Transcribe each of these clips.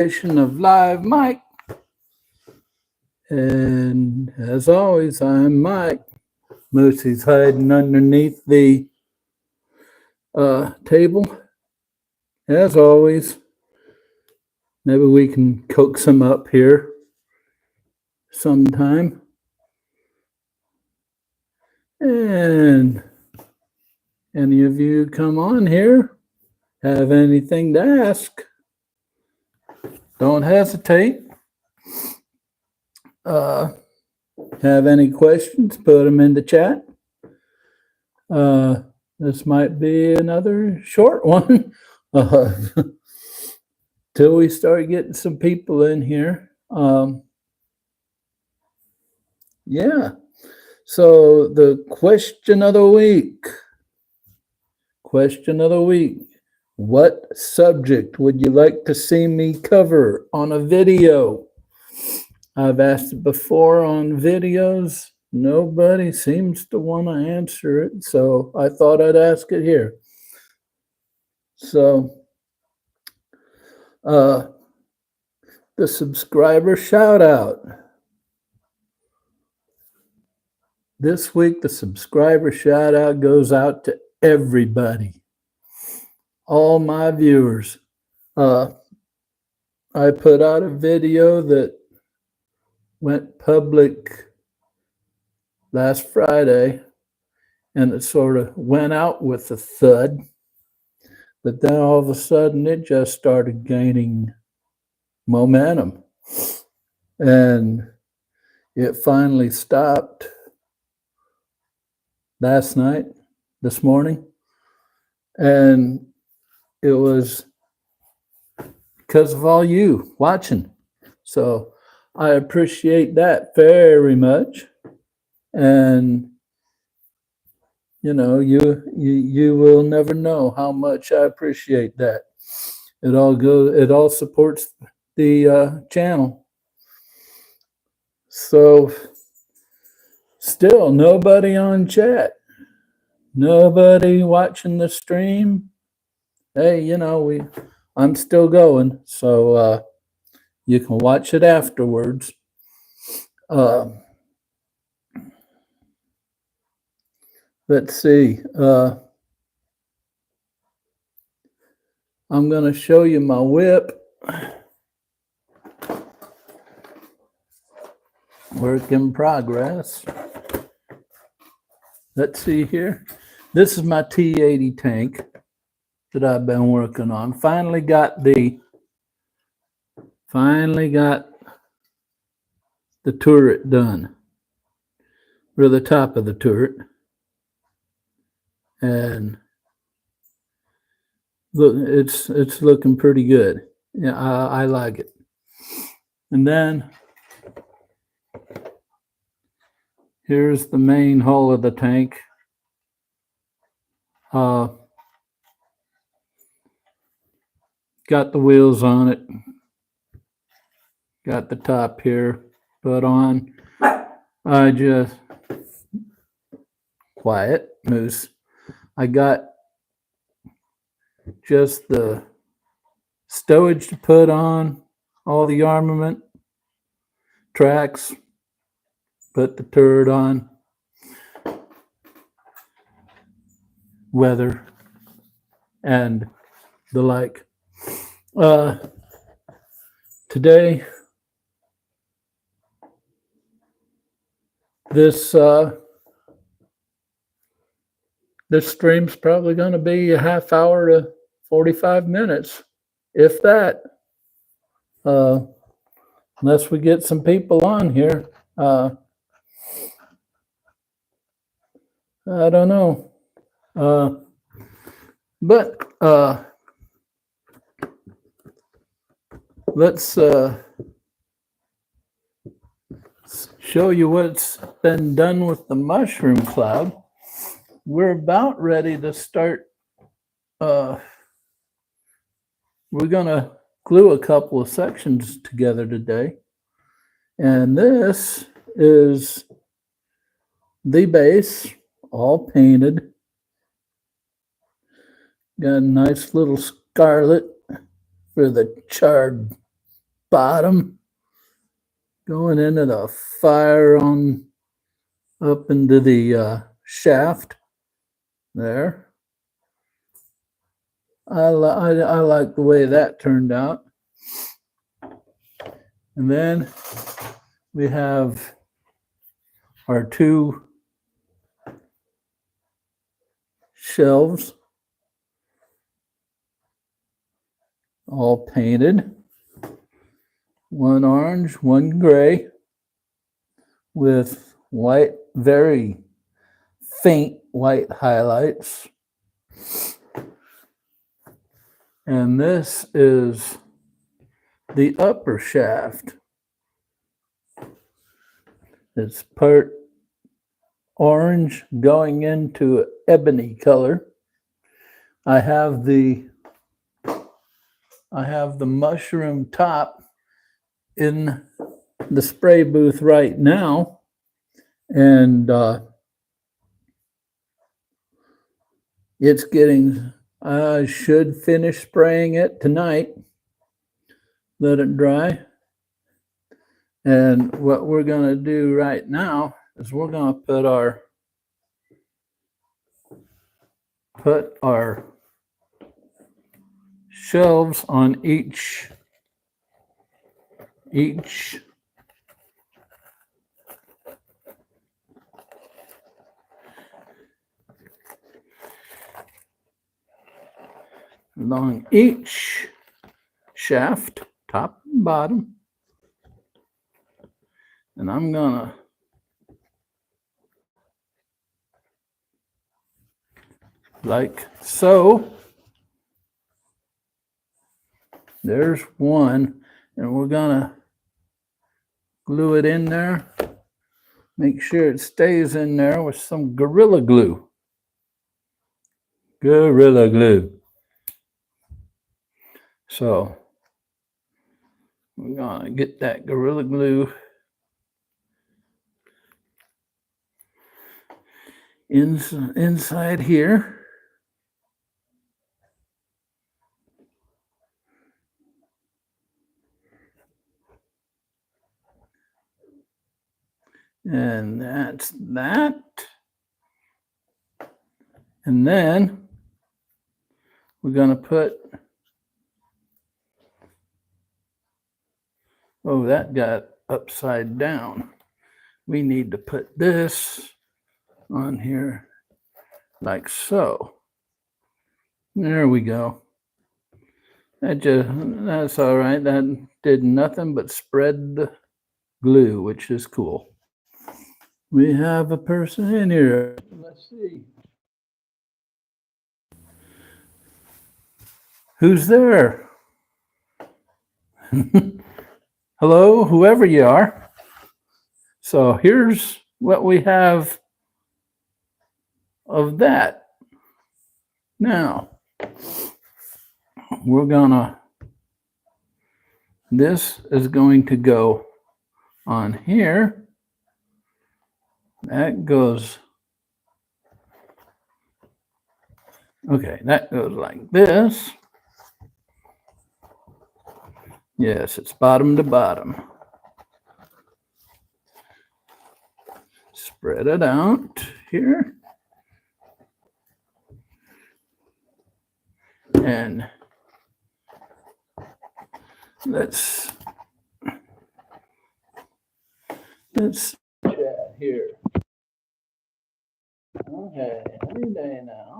edition of Live Mike. And as always, I'm Mike. Moosey's hiding underneath the table. As always, maybe we can coax him up here sometime. And any of you come on here, have anything to ask, don't hesitate. Have any questions, put them in the chat. This might be another short one till we start getting some people in here. Yeah. So the question of the week. What subject would you like to see me cover on a video? I've asked it before on videos. Nobody seems to want to answer it, so I thought I'd ask it here. So, the subscriber shout out. This week, the subscriber shout out goes out to everybody, all my viewers. I put out a video that went public last Friday, and it sort of went out with a thud, but then all of a sudden it just started gaining momentum, and it finally stopped this morning, and it was because of all you watching. So I appreciate that very much. And you know, you will never know how much I appreciate that. It all supports the channel. So still nobody on chat, nobody watching the stream. Hey, you know, I'm still going, so you can watch it afterwards. Let's see. I'm going to show you my whip. Work in progress. Let's see here. This is my T80 tank that I've been working on. Finally got the turret done, or the top of the turret. And look, it's looking pretty good. Yeah, I like it. And then here's the main hull of the tank. Got the wheels on it. Got the top here put on. I just quiet moose. I got just the stowage to put on, all the armament, tracks, put the turret on, weather, and the like. Today, this stream's probably going to be a half hour to 45 minutes, if that. Unless we get some people on here. I don't know. But let's show you what's been done with the mushroom cloud. We're about ready to start. We're going to glue a couple of sections together today. And this is the base, all painted. Got a nice little scarlet for the charred bottom, going into the fire on up into the shaft there. I like the way that turned out. And then we have our two shelves all painted. One orange, one gray with white, very faint white highlights. And this is the upper shaft. It's part orange going into ebony color. I have the mushroom top in the spray booth right now, and it's getting, I should finish spraying it tonight, let it dry. And what we're going to do right now is we're going to put our shelves on each along each shaft, top and bottom. And I'm gonna like so. There's one, and we're gonna glue it in there. Make sure it stays in there with some Gorilla Glue. Gorilla Glue. So we're gonna get that Gorilla Glue inside here. And that's that. And then we're going to put, oh, that got upside down. We need to put this on here like so. There we go. That's all right. That did nothing but spread the glue, which is cool. We have a person in here. Let's see. Who's there? Hello, whoever you are. So here's what we have of that. Now, this is going to go on here. That goes, okay, that goes like this. Yes, it's bottom to bottom. Spread it out here. And let's chat here. Okay, any day now.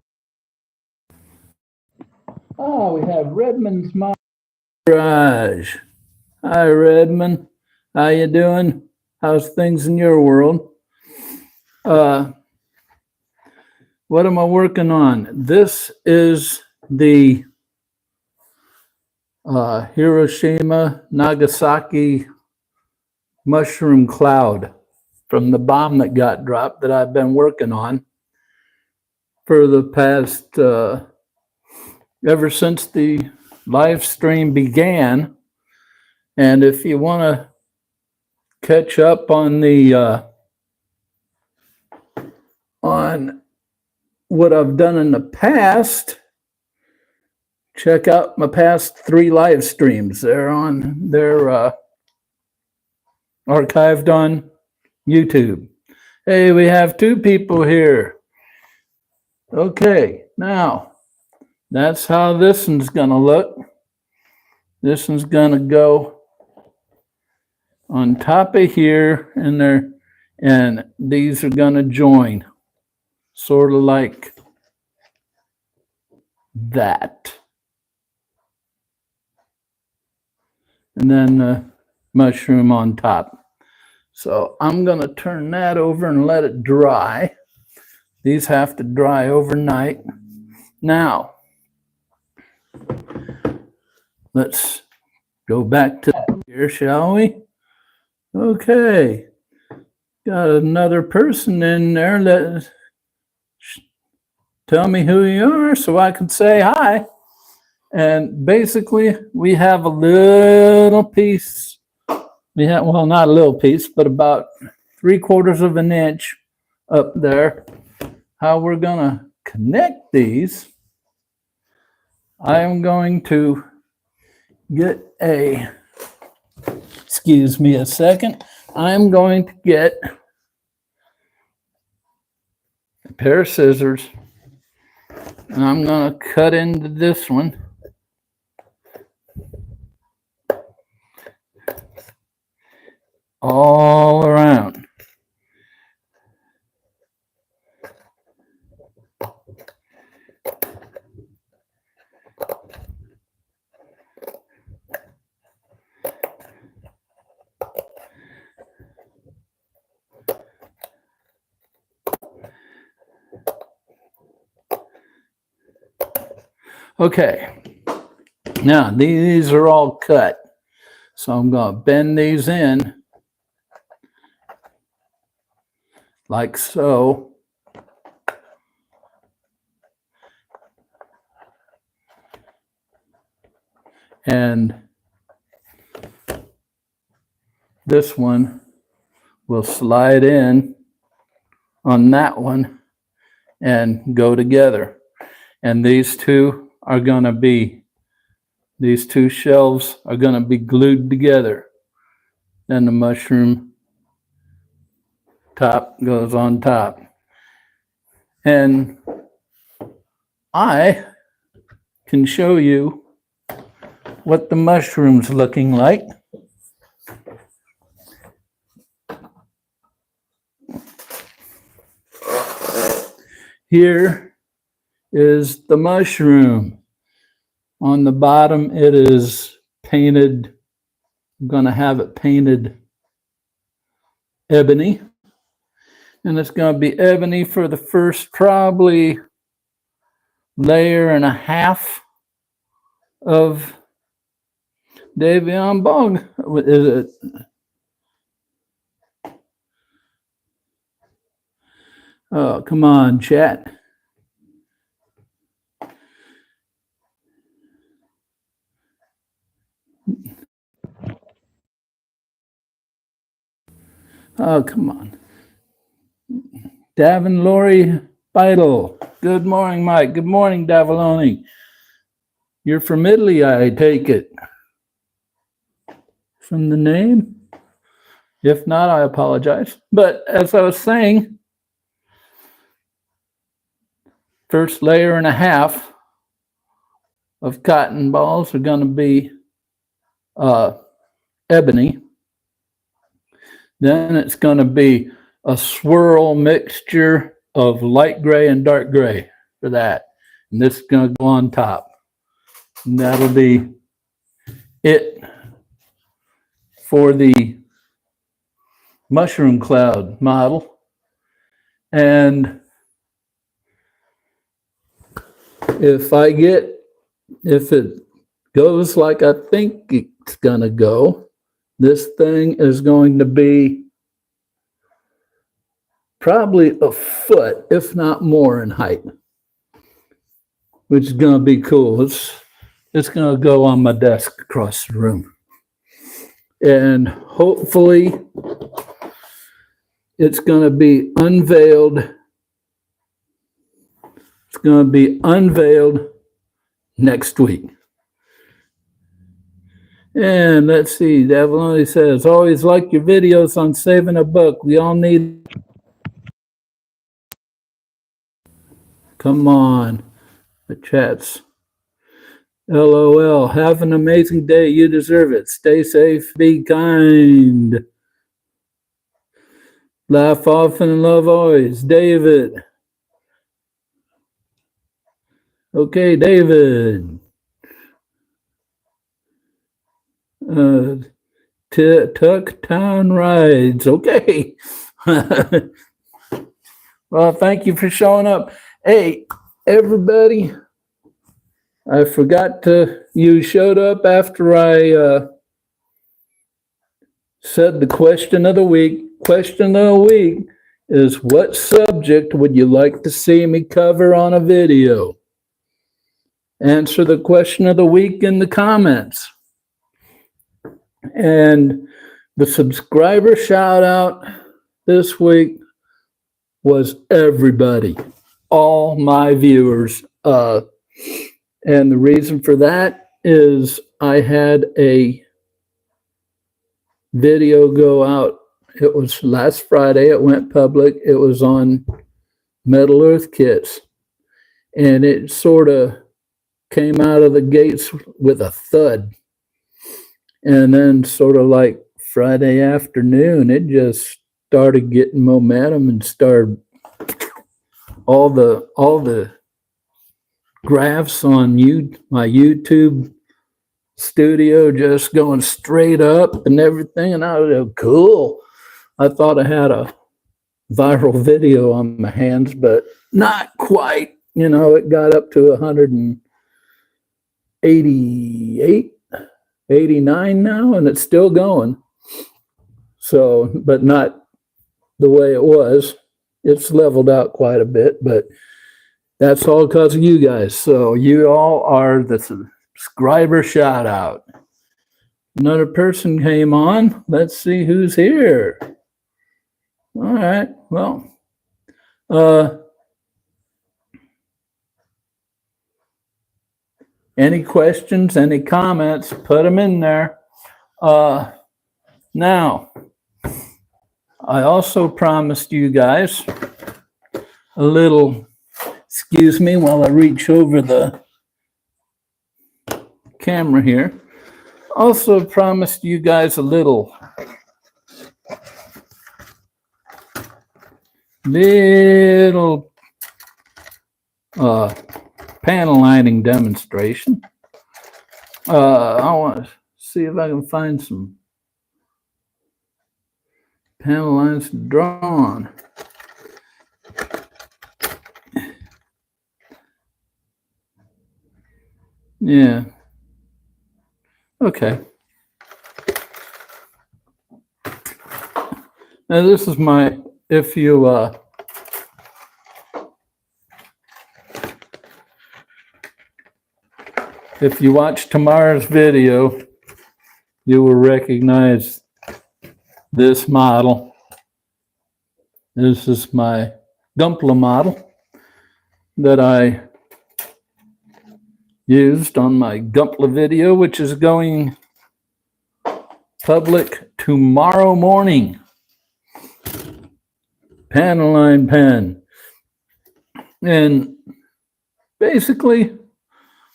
Oh, we have Redmond's Mom Garage. Hi, Redmond. How you doing? How's things in your world? What am I working on? This is the Hiroshima, Nagasaki mushroom cloud from the bomb that got dropped that I've been working on for the past, ever since the live stream began. And if you want to catch up on the on what I've done in the past, check out my past 3 live streams. They're archived on YouTube. Hey, we have 2 people here. Okay, now that's how this one's gonna look. This one's gonna go on top of here, and these are gonna join, sort of like that. And then the mushroom on top. So I'm gonna turn that over and let it dry. These have to dry overnight. Now, let's go back to here, shall we? Okay. Got another person in there. Tell me who you are so I can say hi. And basically, we have a little piece. Well, not a little piece, but about 3/4 of an inch up there. How we're gonna connect these, I am going to get excuse me a second, I'm going to get a pair of scissors, and I'm gonna cut into this one. All around. Okay, now these are all cut. So I'm going to bend these in like so. And this one will slide in on that one and go together. And these two shelves are going to be glued together. Then the mushroom top goes on top. And I can show you what the mushroom's looking like. Here is the mushroom. On the bottom, it is painted. I'm going to have it painted ebony. And it's going to be ebony for the first probably layer and a half of Davion Bog. Is it? Oh, come on, chat. Oh, come on. Davin Lori Beidel. Good morning, Mike. Good morning, Davaloni. You're from Italy, I take it. From the name? If not, I apologize. But as I was saying, first layer and a half of cotton balls are going to be ebony. Then it's going to be a swirl mixture of light gray and dark gray for that. And this is going to go on top. And that'll be it for the mushroom cloud model. And if it goes like I think it's going to go, this thing is going to be probably a foot, if not more, in height, which is going to be cool. It's going to go on my desk across the room. And hopefully it's going to be unveiled. It's going to be unveiled next week. And let's see, Avalone says, always like your videos on saving a book. We all need. Come on, the chats. LOL. Have an amazing day. You deserve it. Stay safe. Be kind. Laugh often and love always. David. Okay, David. Tucktown Rides. Okay. Well, thank you for showing up. Hey, everybody. I forgot you showed up after I said the question of the week. Question of the week is, what subject would you like to see me cover on a video? Answer the question of the week in the comments. And the subscriber shout out this week was everybody, all my viewers. And the reason for that is I had a video go out. It was last Friday. It went public. It was on Metal Earth Kits. And it sort of came out of the gates with a thud. And then sort of like Friday afternoon, it just started getting momentum and started all the graphs on my YouTube studio just going straight up and everything. And I was cool. I thought I had a viral video on my hands, but not quite. You know, it got up to 188, 89 now, and it's still going. So, but not the way it was. It's leveled out quite a bit, but that's all because of you guys. So you all are the subscriber shout out. Another person came on. Let's see who's here. All right. Well, any questions, any comments, put them in there. Now, I also promised you guys a little, excuse me while I reach over the camera here. Also promised you guys a little panel lining demonstration. I want to see if I can find some panel lines to draw on. Yeah. Okay. Now this is my, if you watch tomorrow's video, you will recognize this model. This is my Gunpla model that I used on my Gunpla video, which is going public tomorrow morning. Panaline pen. And basically,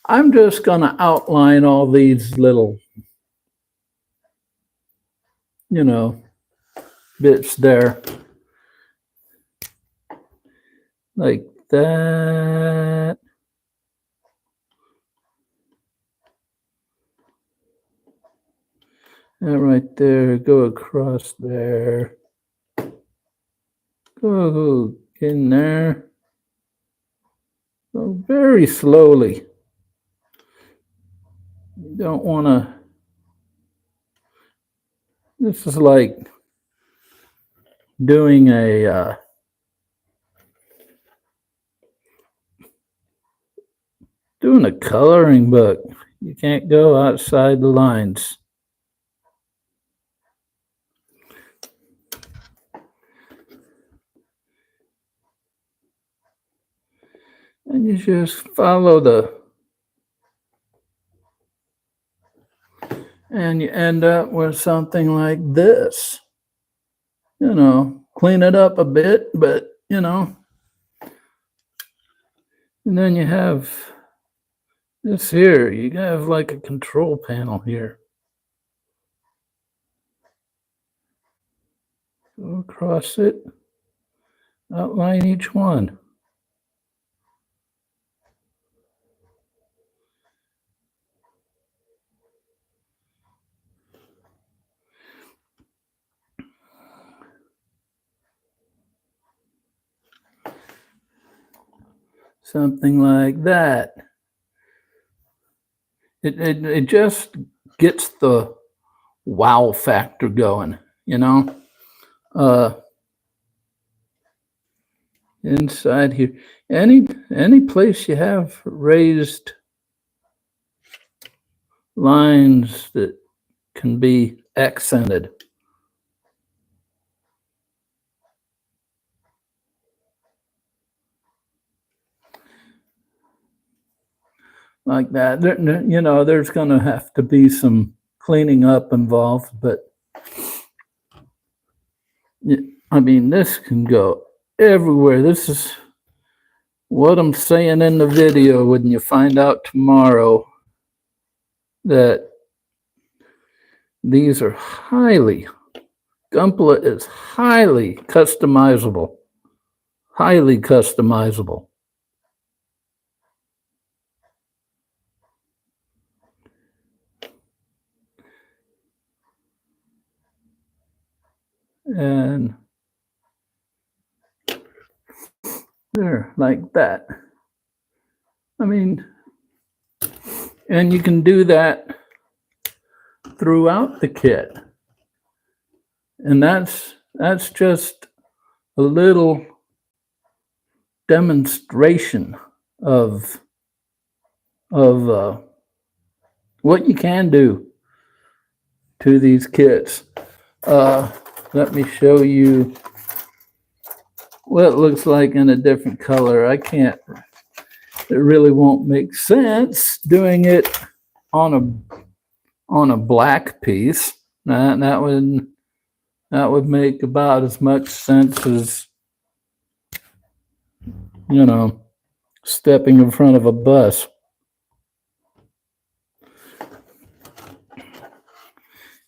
I'm just going to outline all these little, bits there. Like that. That right there, go across there. Go in there. Go very slowly. You don't want to. This is like doing a coloring book. You can't go outside the lines. And you just follow the and you end up with something like this. You know, clean it up a bit, but you know, and then you have this here. You have like a control panel here. Go across it, outline each one. Something like that. It just gets the wow factor going, you know. Inside here, any place you have raised lines that can be accented. Like that. You know, there's going to have to be some cleaning up involved, but I mean, this can go everywhere. This is what I'm saying in the video when you find out tomorrow that these are Gunpla is highly customizable. Highly customizable. And there, like that. I mean, and you can do that throughout the kit. And that's just a little demonstration of what you can do to these kits. Let me show you what it looks like in a different color. It really won't make sense doing it on a black piece. That would make about as much sense as, you know, stepping in front of a bus.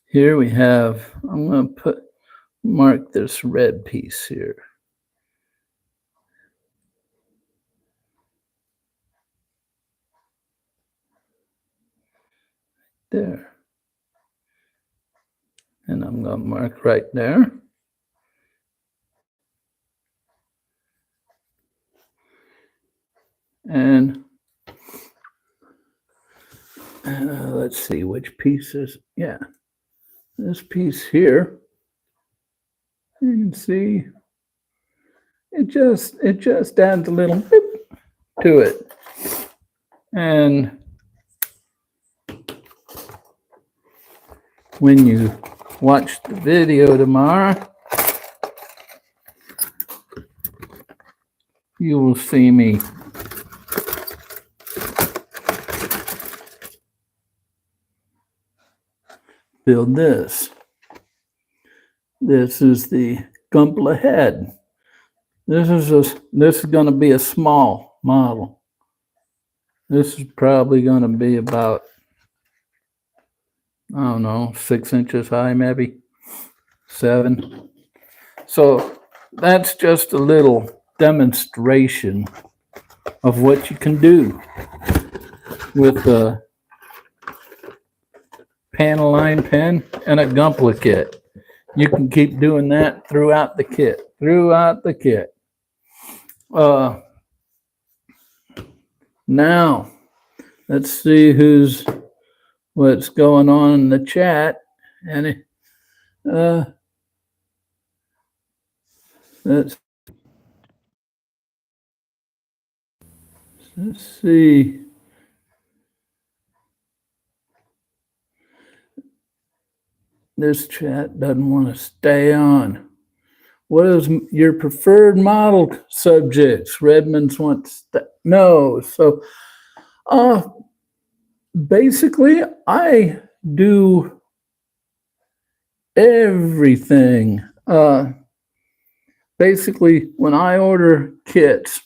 Here we have, I'm going to mark this red piece here. There. And I'm going to mark right there. And let's see which pieces. Yeah. This piece here, you can see it just adds a little bit to it. And when you watch the video tomorrow, you will see me build this. This is the Gunpla head. This is going to be a small model. This is probably going to be about, I don't know, 6 inches high, maybe 7. So that's just a little demonstration of what you can do with a Panaline pen and a Gunpla kit. You can keep doing that throughout the kit. Now, let's see what's going on in the chat. And let's see. This chat doesn't want to stay on. What is your preferred model subjects? Redmonds wants to know. So basically, I do everything. Basically, when I order kits,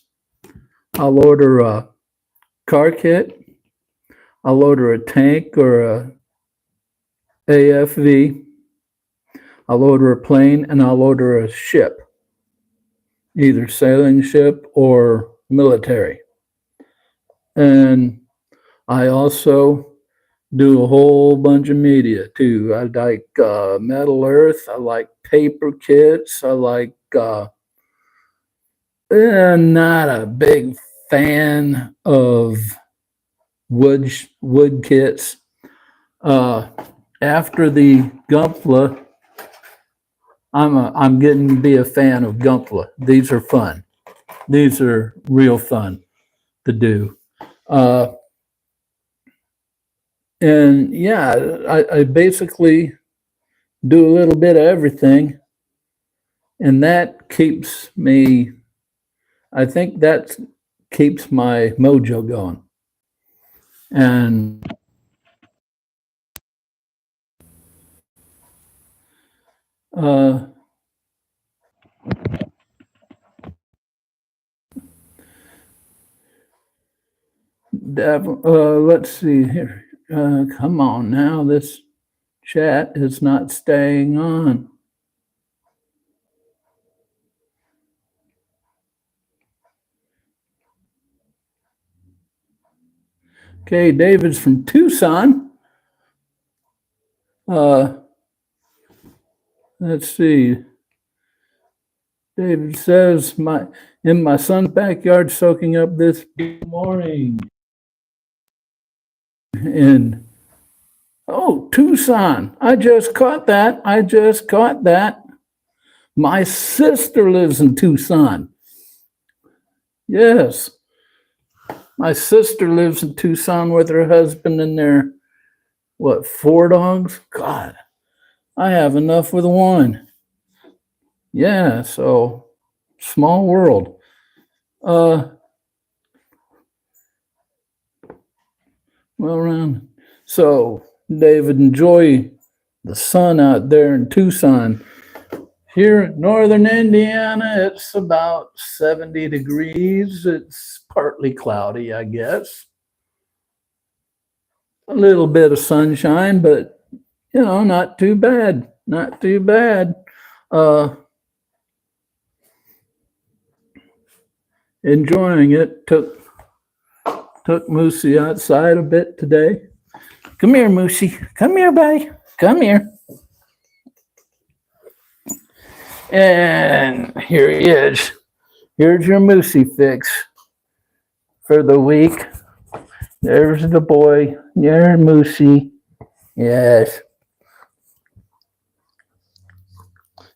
I'll order a car kit, I'll order a tank or a AFV, I'll order a plane, and I'll order a ship, either sailing ship or military. And I also do a whole bunch of media too. I like Metal Earth. I like paper kits. I like, not a big fan of wood kits. After the Gunpla, I'm getting to be a fan of Gunpla. These are fun. These are real fun to do. And yeah, I basically do a little bit of everything, and that keeps me, I think that keeps my mojo going. And let's see here. Come on now, this chat is not staying on. Okay, David's from Tucson. Let's see. David says, in my son's backyard soaking up this morning. And oh, Tucson. I just caught that. My sister lives in Tucson. Yes. My sister lives in Tucson with her husband and their, 4 dogs? God, I have enough with one. Yeah, so small world. Well, around. So, David, enjoy the sun out there in Tucson. Here in northern Indiana, it's about 70 degrees. It's partly cloudy, I guess. A little bit of sunshine, but, not too bad. Not too bad. Enjoying it. Took Moosey outside a bit today. Come here, Moosey. Come here, buddy. Come here. And here he is. Here's your Moosey fix for the week. There's the boy. There's Moosey. Yes.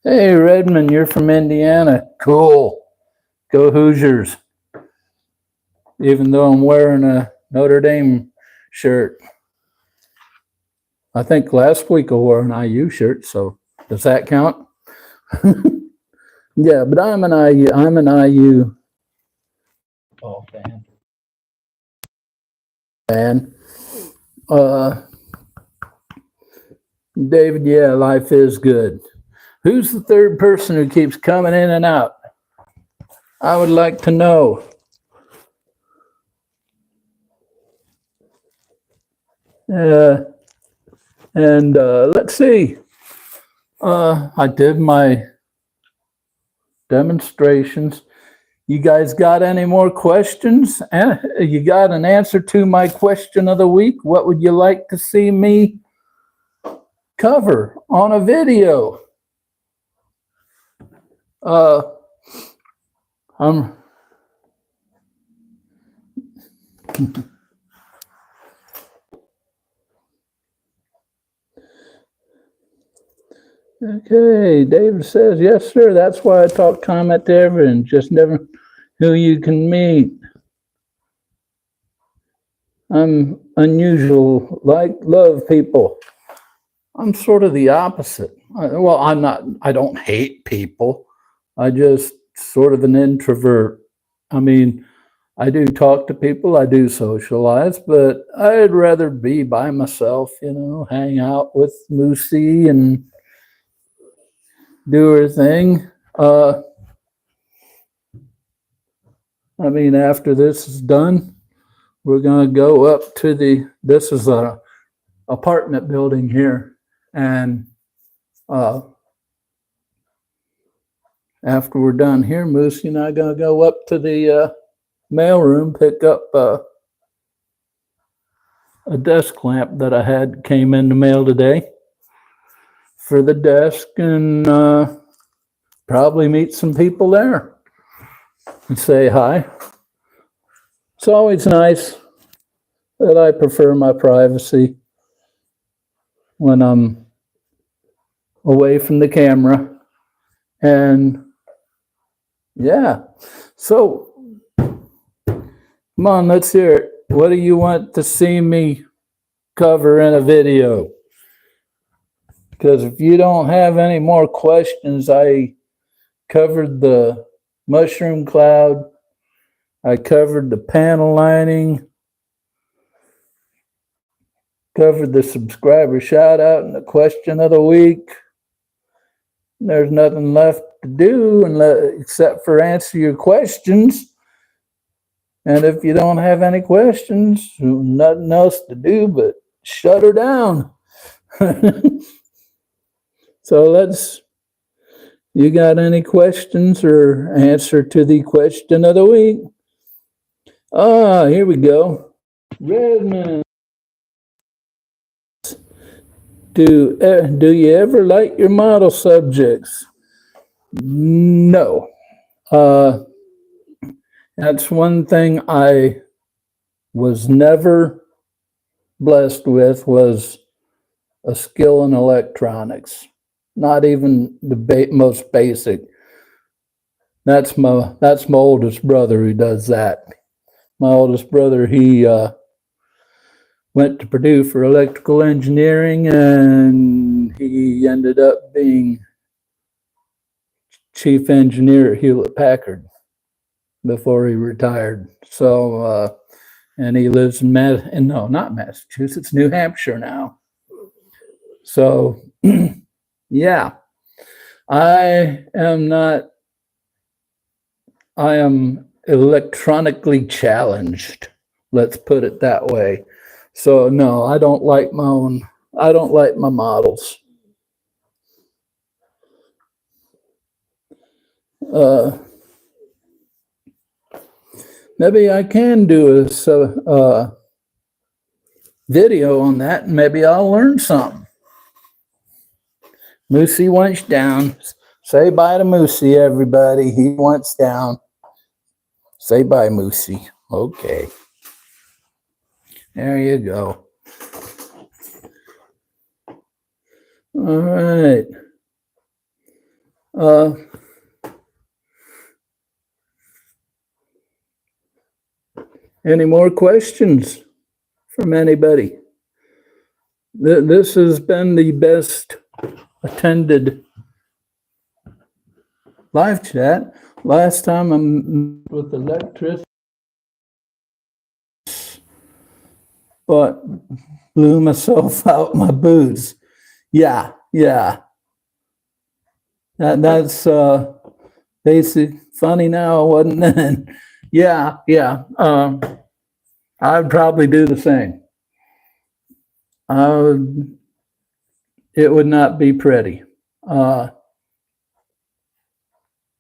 Hey, Redmond, you're from Indiana. Cool. Go Hoosiers. Even though I'm wearing a Notre Dame shirt. I think last week I wore an IU shirt, so does that count? Yeah, but I'm an IU fan. David, yeah, life is good. Who's the third person who keeps coming in and out? I would like to know. And let's see. I did my demonstrations. You guys got any more questions? You got an answer to my question of the week? What would you like to see me cover on a video? Okay, David says, yes, sir. That's why I talk comment to everyone, just never who you can meet. I'm unusual, love people. I'm sort of the opposite. Well, I don't hate people. I just sort of an introvert. I mean, I do talk to people, I do socialize, but I'd rather be by myself, hang out with Lucy and do her thing. I mean, after this is done, we're going to go up to this is a apartment building here. And after we're done here, Moosey and I are going to go up to the mailroom, pick up a desk lamp that I had came in the mail today for the desk, and probably meet some people there and say hi. It's always nice, but I prefer my privacy when I'm away from the camera. And yeah, so come on, let's hear it. What do you want to see me cover in a video? Because if you don't have any more questions, I covered the mushroom cloud. I covered the panel lining. Covered the subscriber shout out and the question of the week. There's nothing left to do except for answer your questions. And if you don't have any questions, nothing else to do but shut her down. So you got any questions or answer to the question of the week? Here we go. Redmond. Do you ever like your model subjects? No. That's one thing I was never blessed with, was a skill in electronics. Not even the most basic. That's my oldest brother who does that. My oldest brother, he went to Purdue for electrical engineering, and he ended up being chief engineer at Hewlett Packard before he retired. So, and he lives in not Massachusetts, New Hampshire now. So, yeah, I am electronically challenged. Let's put it that way. So no, I don't like my models. Maybe I can do a video on that, and maybe I'll learn something. Moosey wants down. Say bye to Moosey, everybody. He wants down. Say bye, Moosey. Okay. There you go. All right. Any more questions from anybody? This has been the best attended live chat. Last time I'm with electricity, but blew myself out my boots. Yeah. That's basic. Funny now, I wasn't then. Yeah. I'd probably do the same. It would not be pretty.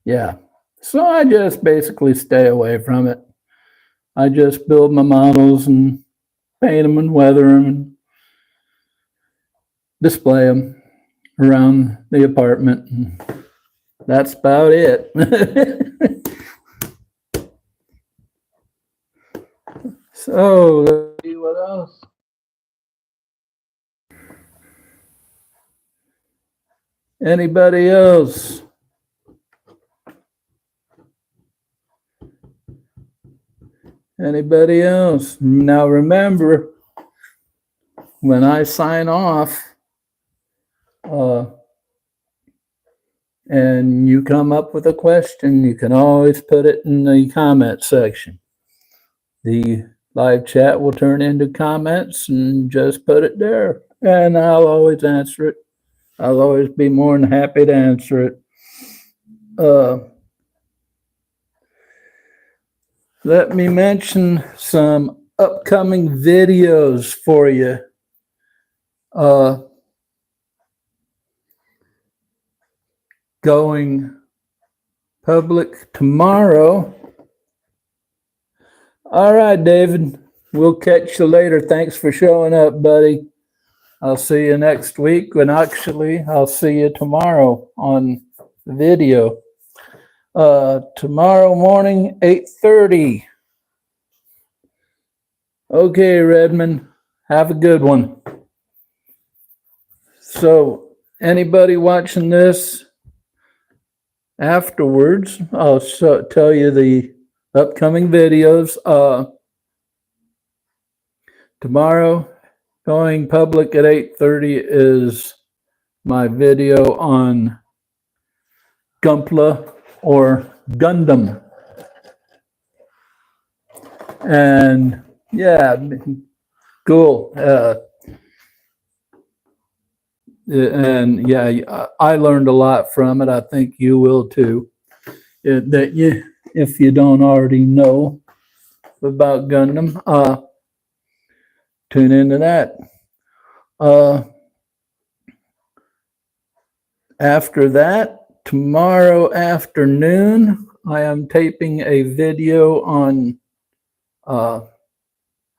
Yeah. So I just basically stay away from it. I just build my models and paint them and weather them and display them around the apartment. And that's about it. So let's see what else. Anybody else? Anybody else? Now remember, when I sign off, and you come up with a question, you can always put it in the comment section. The live chat will turn into comments, and just put it there, and I'll always answer it. I'll always be more than happy to answer it. Let me mention some upcoming videos for you. Going public tomorrow. All right, David. We'll catch you later. Thanks for showing up, buddy. I'll see you next week. And actually, I'll see you tomorrow on the video. Tomorrow morning, 8:30. Okay, Redmond. Have a good one. So, anybody watching this afterwards, I'll tell you the upcoming videos. Tomorrow, going public at 8:30 is my video on Gunpla or Gundam. And yeah, cool. And yeah, I learned a lot from it. I think you will too. If you don't already know about Gundam, tune into that. After that, tomorrow afternoon, I am taping a video on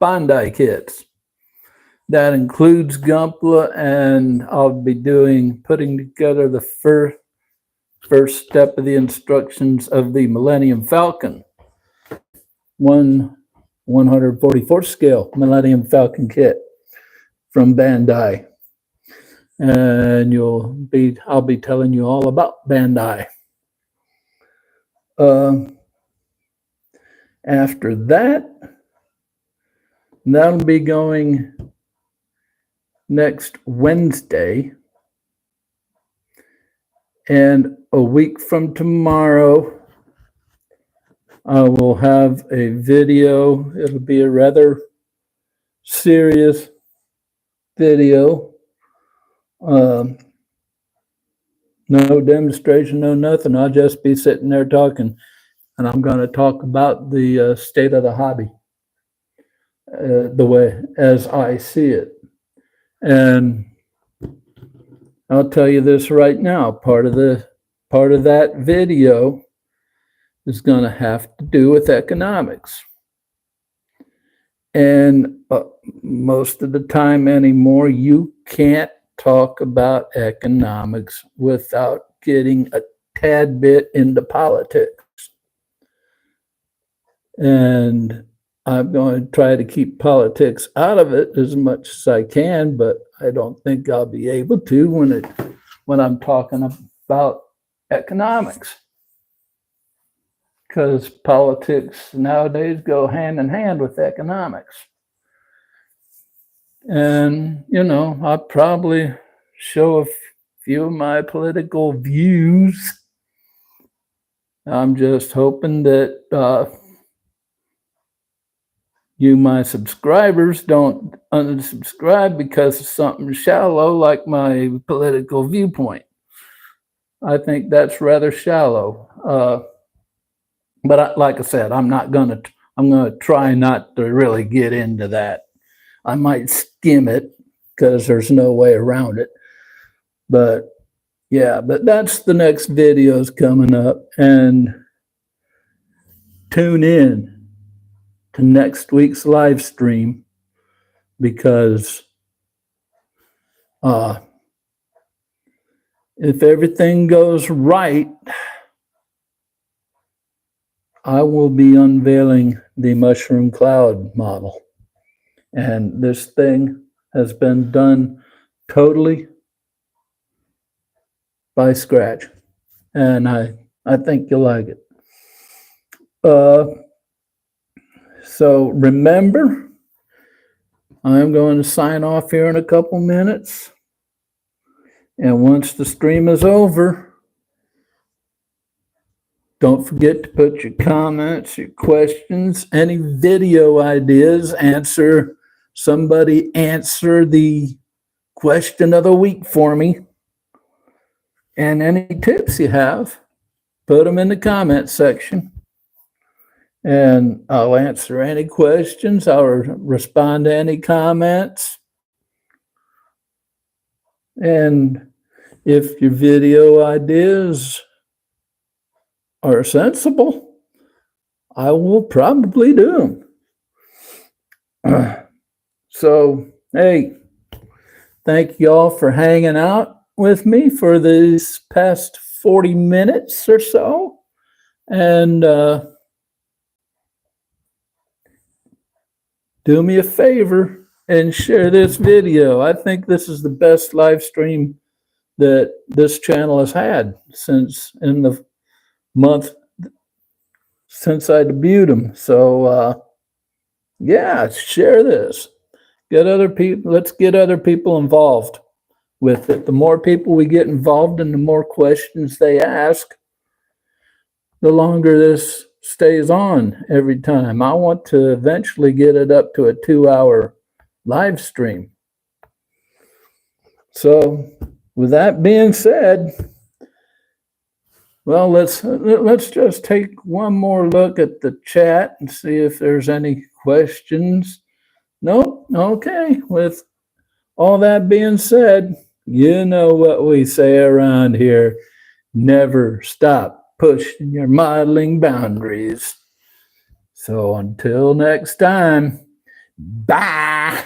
Bandai kits. That includes Gunpla, and I'll be putting together the first step of the instructions of the Millennium Falcon, 144th scale Millennium Falcon kit from Bandai. And I'll be telling you all about Bandai. After that, that'll be going next Wednesday. And a week from tomorrow, I will have a video. It'll be a rather serious video. No demonstration, no nothing. I'll just be sitting there talking. And I'm going to talk about the state of the hobby, the way as I see it. And I'll tell you this right now. Part of that video is going to have to do with economics. And most of the time anymore, you can't talk about economics without getting a tad bit into politics. And I'm going to try to keep politics out of it as much as I can, but I don't think I'll be able to when I'm talking about economics. Because politics nowadays go hand in hand with economics. And, I'll probably show a few of my political views. I'm just hoping that you, my subscribers, don't unsubscribe because of something shallow like my political viewpoint. I think that's rather shallow. But like I said, I'm going to try not to really get into that. I might skim it because there's no way around it. But yeah, but that's the next videos coming up. And tune in to next week's live stream because if everything goes right, I will be unveiling the Mushroom Cloud model. And this thing has been done totally by scratch. And I think you'll like it. So remember, I'm going to sign off here in a couple minutes. And once the stream is over, don't forget to put your comments, your questions, any video ideas. Somebody answer the question of the week for me. And any tips you have, put them in the comment section. And I'll answer any questions. I'll respond to any comments. And if your video ideas are sensible, I will probably do them. So, hey, thank you all for hanging out with me for these past 40 minutes or so. And do me a favor and share this video. I think this is the best live stream that this channel has had since in the month since I debuted them. So yeah, share this. Get other people. Let's get other people involved with it. The more people we get involved and the more questions they ask, the longer this stays on every time. I want to eventually get it up to a 2-hour live stream. So with that being said, well, let's just take one more look at the chat and see if there's any questions. Nope. Okay. With all that being said, you know what we say around here. Never stop pushing your modeling boundaries. So until next time, bye.